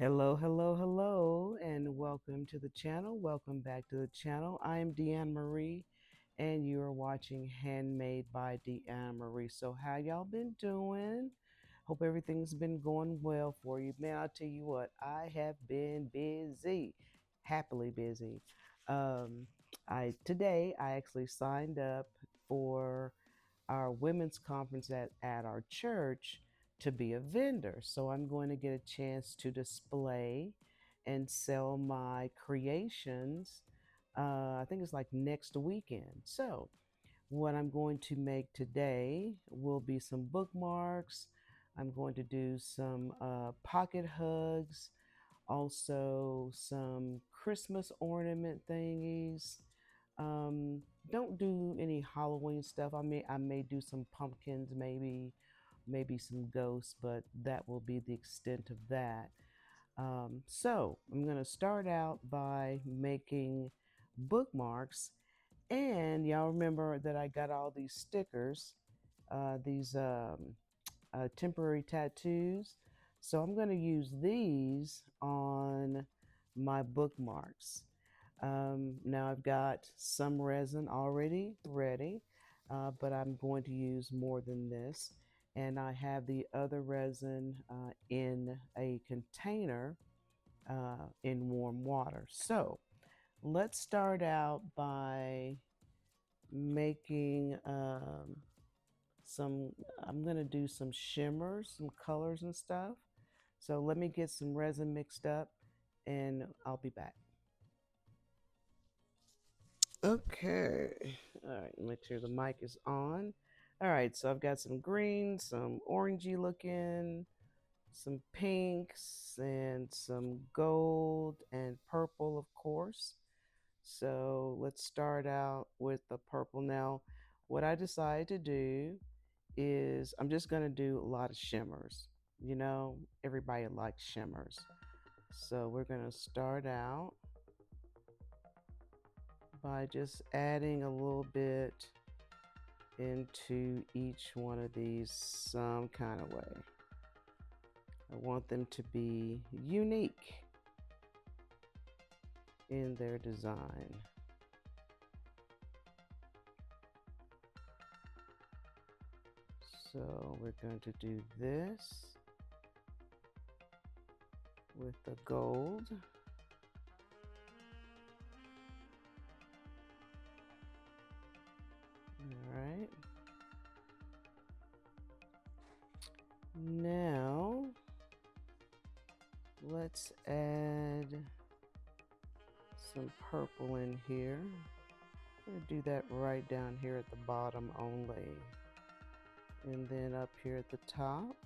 Hello, hello, hello, and welcome to the channel. Welcome back to the channel. I'm Deanne Marie, and you are watching Handmade by Deanne Marie. So, how y'all been doing? Hope everything's been going well for you. Man, I'll tell you what, I have been busy, happily busy. Um, I actually signed up for our women's conference at our church to be a vendor. So I'm going to get a chance to display and sell my creations. I think it's like next weekend. So what I'm going to make today will be some bookmarks. I'm going to do some pocket hugs, also some Christmas ornament thingies. Um, don't do any Halloween stuff. I may do some pumpkins, maybe some ghosts, but that will be the extent of that. So I'm gonna start out by making bookmarks, and y'all remember that I got all these stickers, these temporary tattoos. So I'm gonna use these on my bookmarks. Now I've got some resin already ready, but I'm going to use more than this. And I have the other resin in a container in warm water. So let's start out by making some, I'm going to do some shimmers, some colors and stuff. So let me get some resin mixed up and I'll be back. Okay. All right. Make sure the mic is on. All right. So I've got some green, some orangey looking, some pinks, and some gold and purple, of course. So let's start out with the purple. Now, what I decided to do is I'm just going to do a lot of shimmers. You know, everybody likes shimmers. So we're going to start out by just adding a little bit into each one of these some kind of way. I want them to be unique in their design. So we're going to do this with the gold. All right. Now let's add some purple in here. I'm going to do that right down here at the bottom only. And then up here at the top.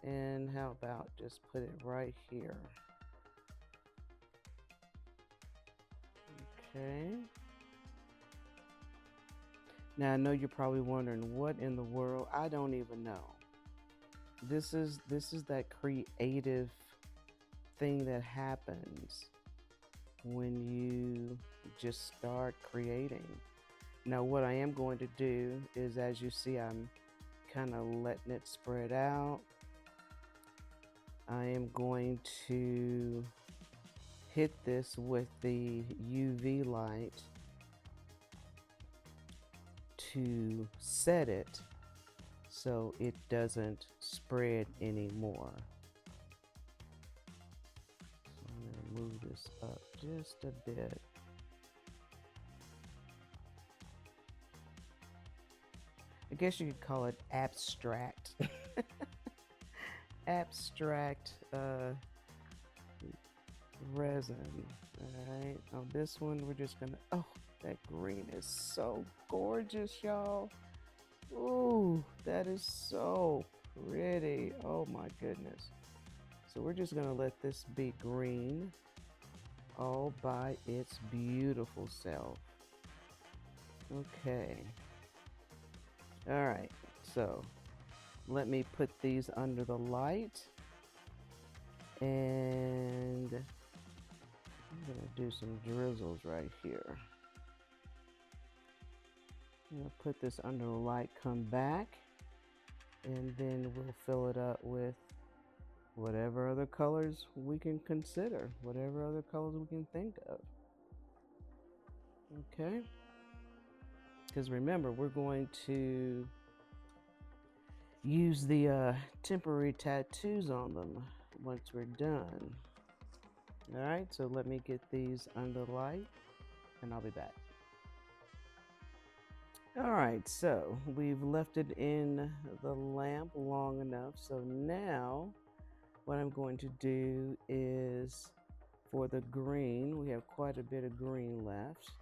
And how about just put it right here? Okay. Now I know you're probably wondering what in the world. I don't even know. This is that creative thing that happens when you just start creating. Now what I am going to do is, as you see, I'm kind of letting it spread out. I am going to hit this with the UV light to set it so it doesn't spread anymore. So I'm going to move this up just a bit. I guess you could call it abstract. Abstract resin. All right. On this one, we're just gonna. Oh, that green is so gorgeous, y'all. Ooh, that is so pretty. Oh my goodness. So we're just gonna let this be green all by its beautiful self. Okay. All right. So let me put these under the light, and I'm gonna do some drizzles right here. I'm gonna put this under the light, come back, and then we'll fill it up with whatever other colors we can consider, whatever other colors we can think of. Okay, because remember, we're going to use the temporary tattoos on them once we're done. All right, so let me get these under light and I'll be back. All right, so we've left it in the lamp long enough. So now what I'm going to do is for the green, we have quite a bit of green left.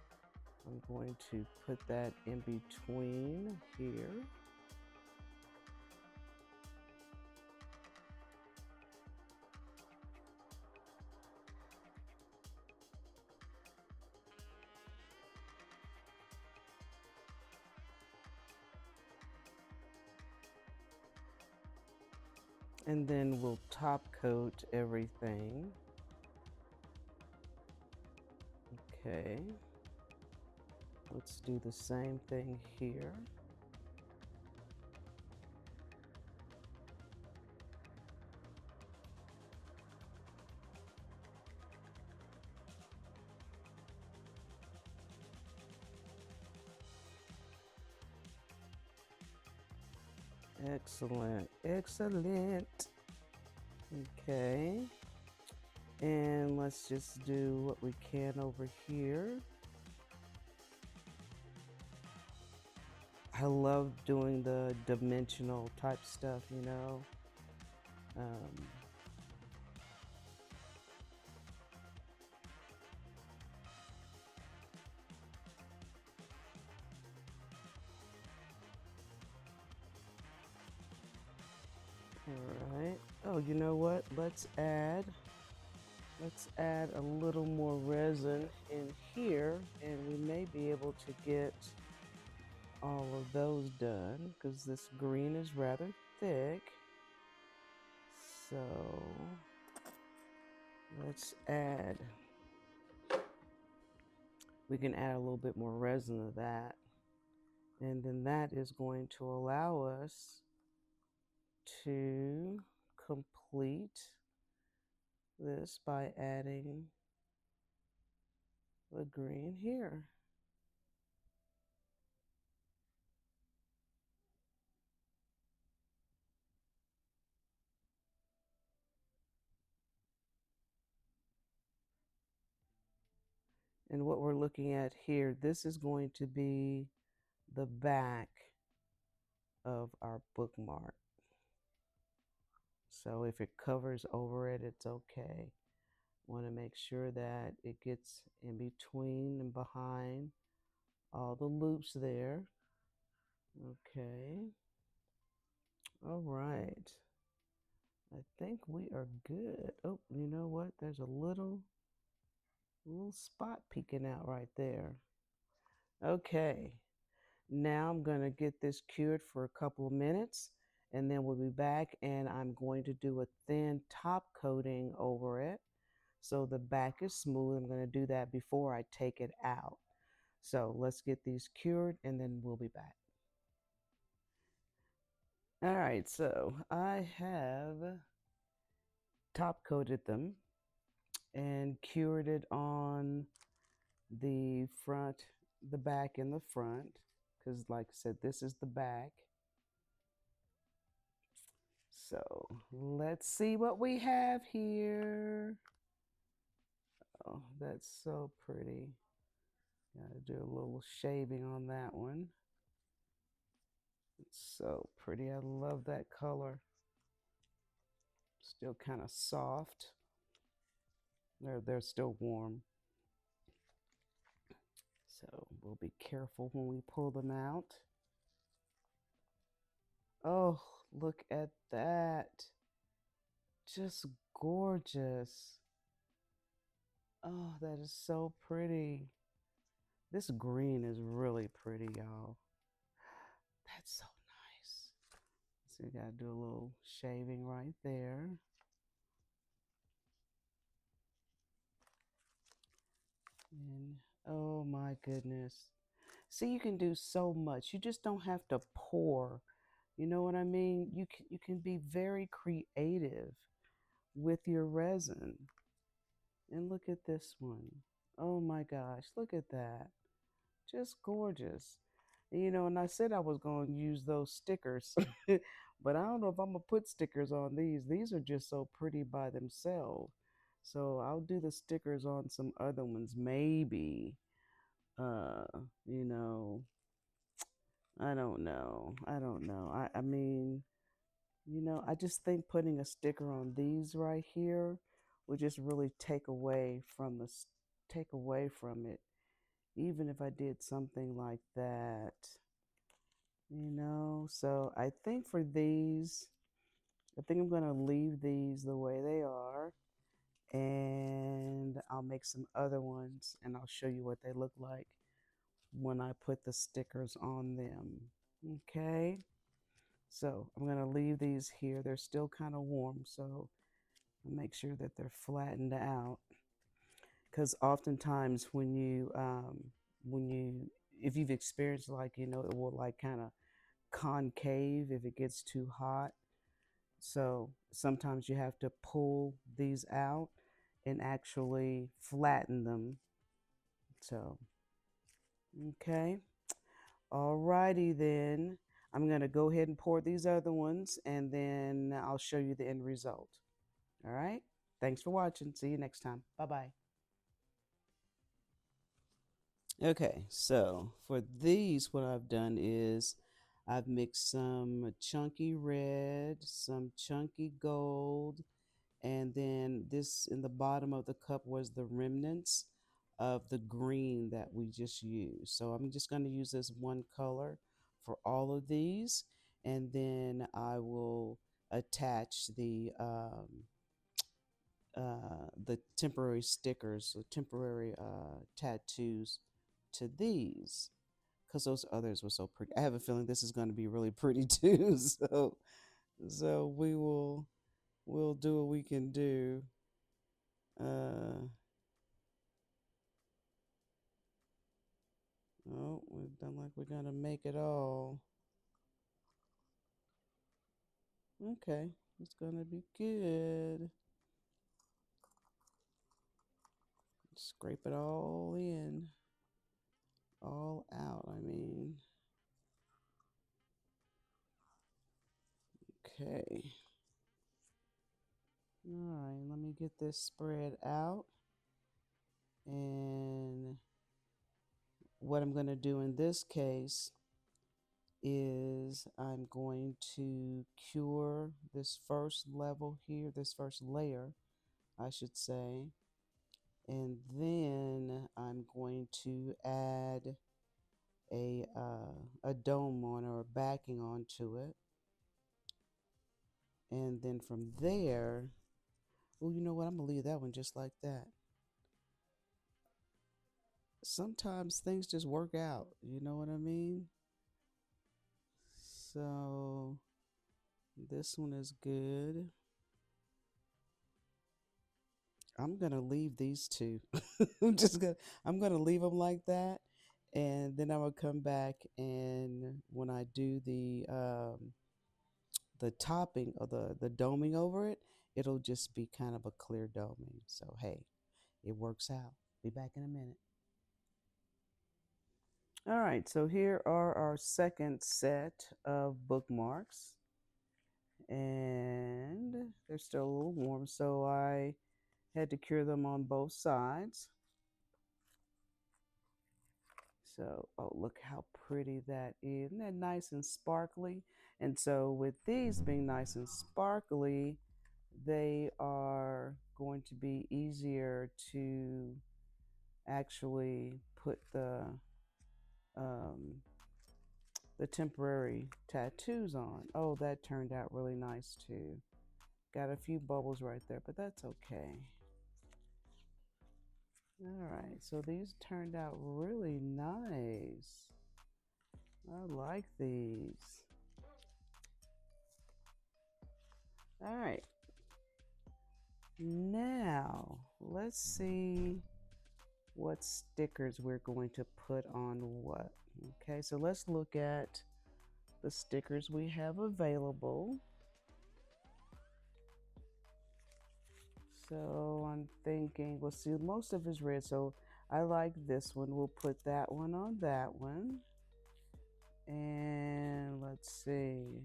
I'm going to put that in between here. And then we'll top coat everything. Okay. Let's do the same thing here. Excellent, excellent. Okay. And let's just do what we can over here. I love doing the dimensional type stuff, you know. Um, all right. Oh, you know what? Let's add a little more resin in here, and we may be able to get all of those done because this green is rather thick. So let's add, we can add a little bit more resin to that. And then that is going to allow us to complete this by adding the green here. And what we're looking at here, this is going to be the back of our bookmark. So if it covers over it, it's okay. Want to make sure that it gets in between and behind all the loops there. Okay. All right. I think we are good. Oh, you know what? There's a little spot peeking out right there. Okay. Now I'm going to get this cured for a couple of minutes and then we'll be back and I'm going to do a thin top coating over it so the back is smooth. I'm going to do that before I take it out. So let's get these cured and then we'll be back. All right, so I have top coated them and cured it on the front, the back and the front, because like I said, this is the back. So let's see what we have here. Oh, that's so pretty. Gotta do a little shaving on that one. It's so pretty. I love that color. Still kind of soft. They're still warm. So we'll be careful when we pull them out. Oh, look at that. Just gorgeous. Oh, that is so pretty. This green is really pretty, y'all. That's so nice. So you gotta do a little shaving right there. And oh my goodness. See, you can do so much. You just don't have to pour. You know what I mean? You can be very creative with your resin. And look at this one. Oh my gosh, look at that. Just gorgeous. And I said I was going to use those stickers, but I don't know if I'm going to put stickers on these. These are just so pretty by themselves. So I'll do the stickers on some other ones, maybe. Uh, you know, I don't know. I don't know. I mean, I just think putting a sticker on these right here would just really take away from it. Even if I did something like that, So I think for these, I think I'm gonna leave these the way they are, and I'll make some other ones, and I'll show you what they look like when I put the stickers on them. Okay. So I'm going to leave these here. They're still kind of warm, so make sure that they're flattened out. Because oftentimes when you, if you've experienced like, it will like kind of concave if it gets too hot. So sometimes you have to pull these out and actually flatten them. So, okay. Alrighty then. I'm going to go ahead and pour these other ones and then I'll show you the end result. All right. Thanks for watching. See you next time. Bye bye. Okay, so for these, what I've done is I've mixed some chunky red, some chunky gold, and then this in the bottom of the cup was the remnants of the green that we just used. So I'm just going to use this one color for all of these, and then I will attach the temporary stickers, the temporary tattoos to these because those others were so pretty. I have a feeling this is going to be really pretty too. So we'll do what we can do. Uh, oh, we've done like we're gonna make it all. Okay, it's gonna be good. Scrape it all in, all out. I mean, okay. All right, let me get this spread out. And what I'm going to do in this case is I'm going to cure this first level here, this first layer, I should say. And then I'm going to add a dome on or a backing onto it. And then from there, oh, you know what? I'm going to leave that one just like that. Sometimes things just work out, you know what I mean? So this one is good. I'm gonna leave these two. I'm gonna leave them like that, and then I'm gonna come back and when I do the topping or the doming over it, it'll just be kind of a clear doming. So hey, it works out. Be back in a minute. All right, so here are our second set of bookmarks, and they're still a little warm, so I had to cure them on both sides. So, oh, look how pretty that is. Isn't that nice and sparkly? And so, with these being nice and sparkly, they are going to be easier to actually put um, the temporary tattoos on. Oh, that turned out really nice too. Got a few bubbles right there, but that's okay. All right, so these turned out really nice. I like these. All right. Now, let's see what stickers we're going to put on what. Okay, so let's look at the stickers we have available. So I'm thinking, well, see, most of it's red, so I like this one. We'll put that one on that one. And let's see.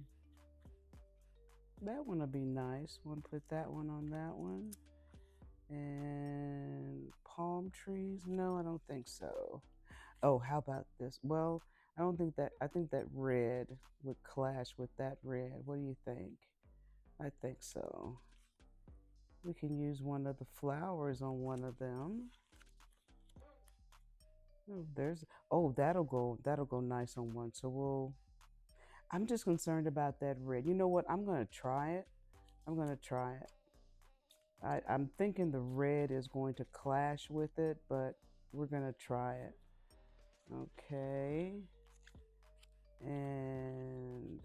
That one will be nice. We'll put that one on that one. And palm trees? No, I don't think so. Oh, how about this? Well, I don't think that, I think that red would clash with that red. What do you think? I think so. We can use one of the flowers on one of them. Oh, there's, oh, that'll go nice on one. So I'm just concerned about that red. You know what? I'm gonna try it. I'm gonna try it. I'm thinking the red is going to clash with it, but we're gonna try it. Okay. And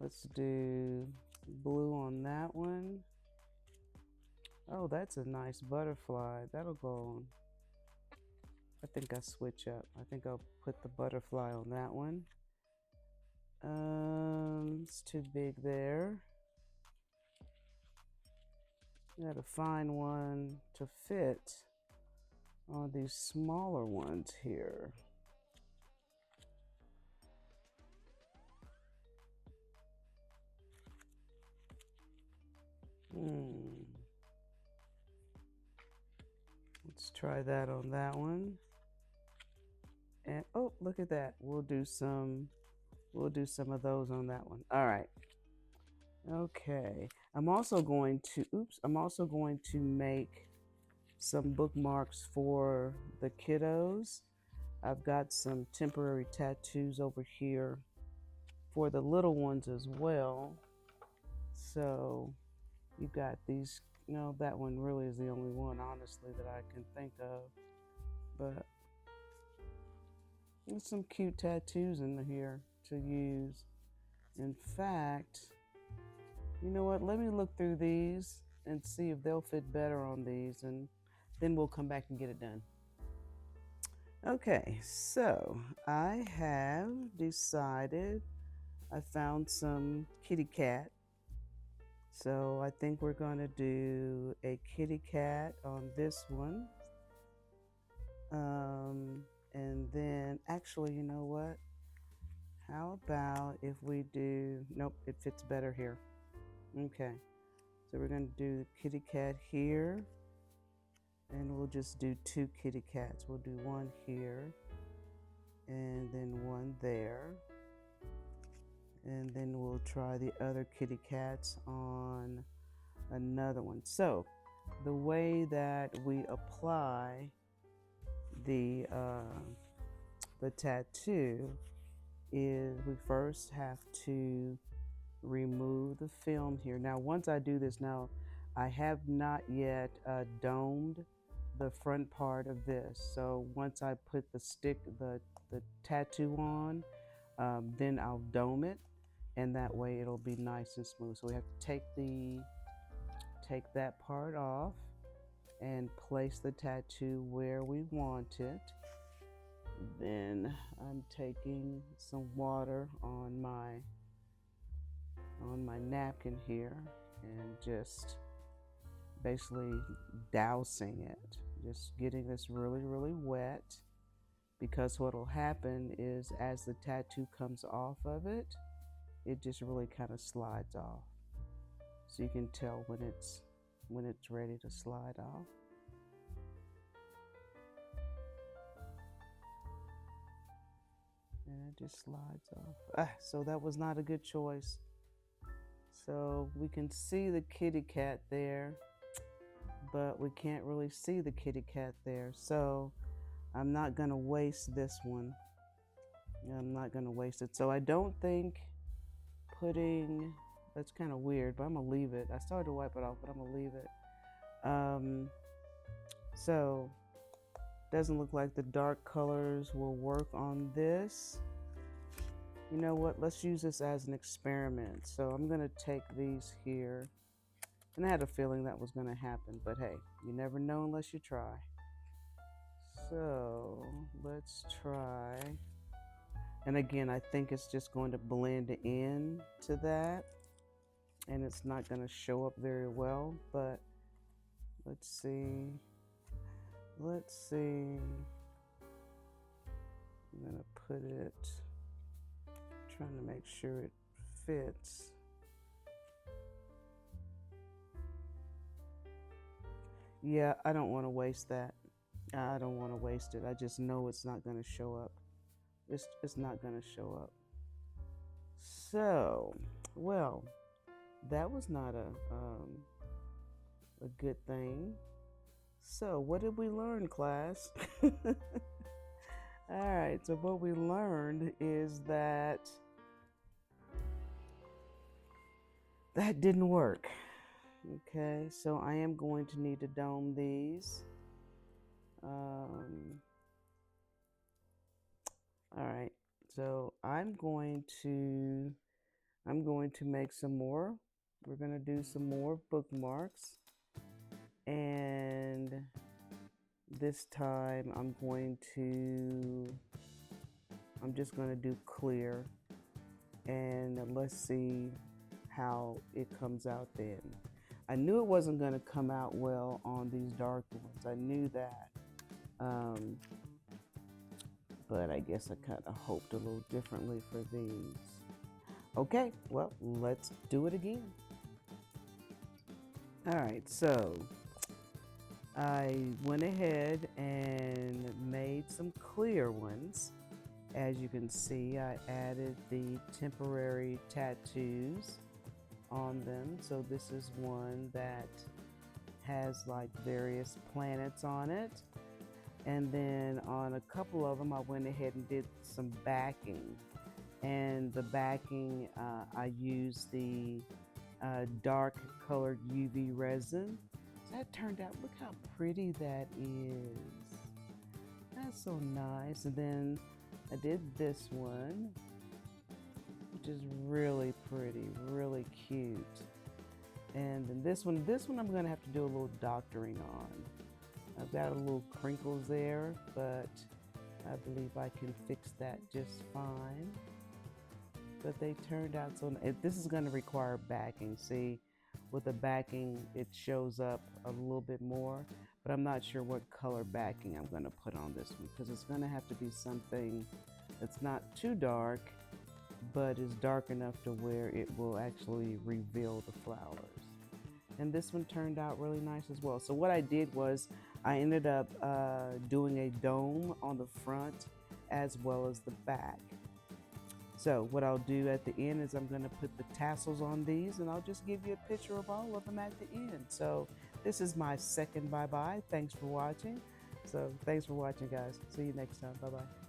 let's do blue on that one. Oh, that's a nice butterfly. That'll go on. I think I switch up. I think I'll put the butterfly on that one. It's too big there. Gotta find one to fit on these smaller ones here. Let's try that on that one. And oh, look at that. We'll do some of those on that one. All right. Okay. I'm also going to make some bookmarks for the kiddos. I've got some temporary tattoos over here for the little ones as well. So you got these, no, that one really is the only one, honestly, that I can think of. But there's some cute tattoos in here to use. In fact, you know what? Let me look through these and see if they'll fit better on these, and then we'll come back and get it done. Okay, so I have decided, I found some kitty cat. So I think we're going to do a kitty cat on this one. And then, actually, you know what? How about if we do, nope, it fits better here. Okay, so we're going to do the kitty cat here. And we'll just do two kitty cats. We'll do one here and then one there. And then we'll try the other kitty cats on another one. So the way that we apply the tattoo is we first have to remove the film here. Now, once I do this, now I have not yet domed the front part of this. So once I put the tattoo on, then I'll dome it, and that way it'll be nice and smooth. So we have to take that part off and place the tattoo where we want it. Then I'm taking some water on my napkin here and just basically dousing it, just getting this really, really wet, because what'll happen is as the tattoo comes off of it, it just really kind of slides off. So you can tell when it's ready to slide off. And it just slides off. So that was not a good choice. So we can see the kitty cat there, but we can't really see the kitty cat there. So I'm not gonna waste this one. I'm not gonna waste it. So I don't think putting, that's kind of weird, but I'm gonna leave it. I started to wipe it off, but I'm gonna leave it. So doesn't look like the dark colors will work on this. You know what? Let's use this as an experiment. So I'm gonna take these here. And I had a feeling that was gonna happen, but hey, you never know unless you try. So let's try. And again, I think it's just going to blend in to that. and it's not going to show up very well, but let's see. Let's see. I'm going to put it, trying to make sure it fits. Yeah, I don't want to waste that. I don't want to waste it. I just know it's not going to show up. It's not going to show up. So, well, that was not a good thing. So, what did we learn, class? All right, so what we learned is that that didn't work. Okay, so I am going to need to dome these. All right, so I'm going to make some more. We're going to do some more bookmarks, and this time I'm just going to do clear, and let's see how it comes out then. I knew it wasn't going to come out well on these dark ones. I knew that. But I guess I kind of hoped a little differently for these. Okay, well, let's do it again. All right, so I went ahead and made some clear ones. As you can see, I added the temporary tattoos on them. So this is one that has like various planets on it. And then on a couple of them, I went ahead and did some backing. And the backing, I used the dark colored UV resin. So that turned out, look how pretty that is. That's so nice. And then I did this one, which is really pretty, really cute. And then this one I'm gonna have to do a little doctoring on. I've got a little crinkles there, but I believe I can fix that just fine. But they turned out so nice. This is gonna require backing. See, with the backing, it shows up a little bit more, but I'm not sure what color backing I'm gonna put on this one, because it's gonna have to be something that's not too dark, but is dark enough to where it will actually reveal the flowers. And this one turned out really nice as well. So what I did was I ended up doing a dome on the front as well as the back. So what I'll do at the end is I'm going to put the tassels on these, and I'll just give you a picture of all of them at the end. So this is my second bye-bye. Thanks for watching. So thanks for watching, guys. See you next time. Bye-bye.